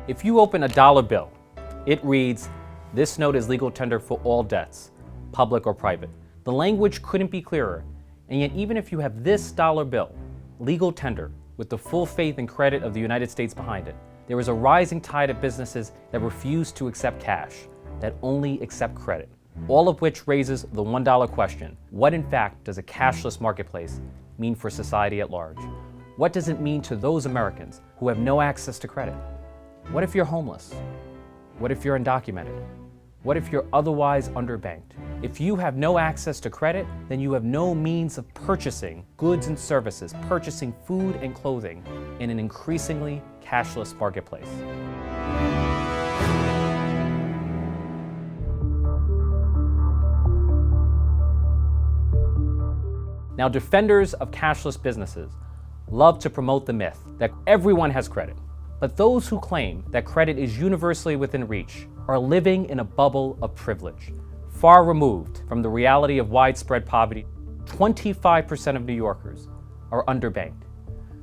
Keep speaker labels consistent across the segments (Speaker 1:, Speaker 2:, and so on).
Speaker 1: If you open a dollar bill, it reads, "This note is legal tender for all debts, public or private." The language couldn't be clearer, and yet even if you have this dollar bill, legal tender, with the full faith and credit of the United States behind it, there is a rising tide of businesses that refuse to accept cash, that only accept credit. All of which raises the $1 question. What in fact does a cashless marketplace mean for society at large? What does it mean to those Americans who have no access to credit? What if you're homeless? What if you're undocumented? What if you're otherwise underbanked? If you have no access to credit, then you have no means of purchasing goods and services, purchasing food and clothing in an increasingly cashless marketplace. Now, defenders of cashless businesses love to promote the myth that everyone has credit. But those who claim that credit is universally within reach are living in a bubble of privilege, far removed from the reality of widespread poverty. 25% of New Yorkers are underbanked.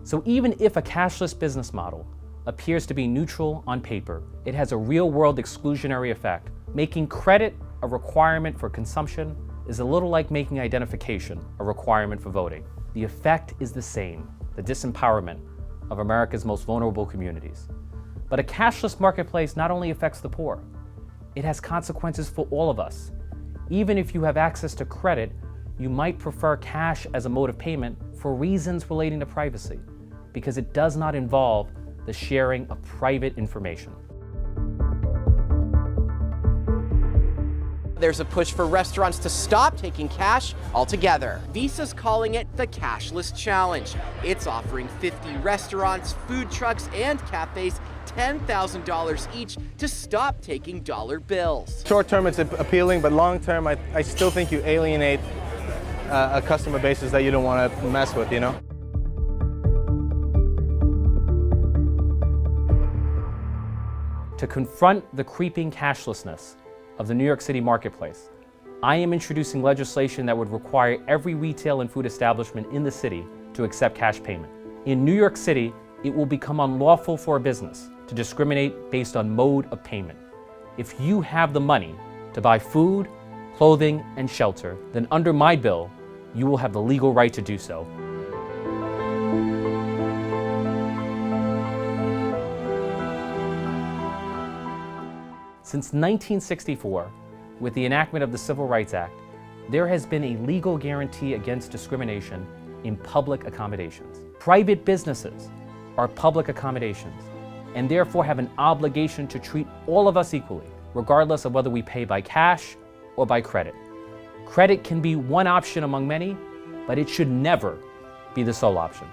Speaker 1: So even if a cashless business model appears to be neutral on paper, it has a real-world exclusionary effect. Making credit a requirement for consumption is a little like making identification a requirement for voting. The effect is the same, the disempowerment of America's most vulnerable communities. But a cashless marketplace not only affects the poor, it has consequences for all of us. Even if you have access to credit, you might prefer cash as a mode of payment for reasons relating to privacy, because it does not involve the sharing of private information.
Speaker 2: There's a push for restaurants to stop taking cash altogether. Visa's calling it the Cashless Challenge. It's offering 50 restaurants, food trucks, and cafes $10,000 each to stop taking dollar bills.
Speaker 3: Short term it's appealing, but long term I still think you alienate a customer basis that you don't want to mess with, you know?
Speaker 1: To confront the creeping cashlessness of the New York City marketplace, I am introducing legislation that would require every retail and food establishment in the city to accept cash payment. In New York City, it will become unlawful for a business to discriminate based on mode of payment. If you have the money to buy food, clothing, and shelter, then under my bill, you will have the legal right to do so. Since 1964, with the enactment of the Civil Rights Act, there has been a legal guarantee against discrimination in public accommodations. Private businesses are public accommodations and therefore have an obligation to treat all of us equally, regardless of whether we pay by cash or by credit. Credit can be one option among many, but it should never be the sole option.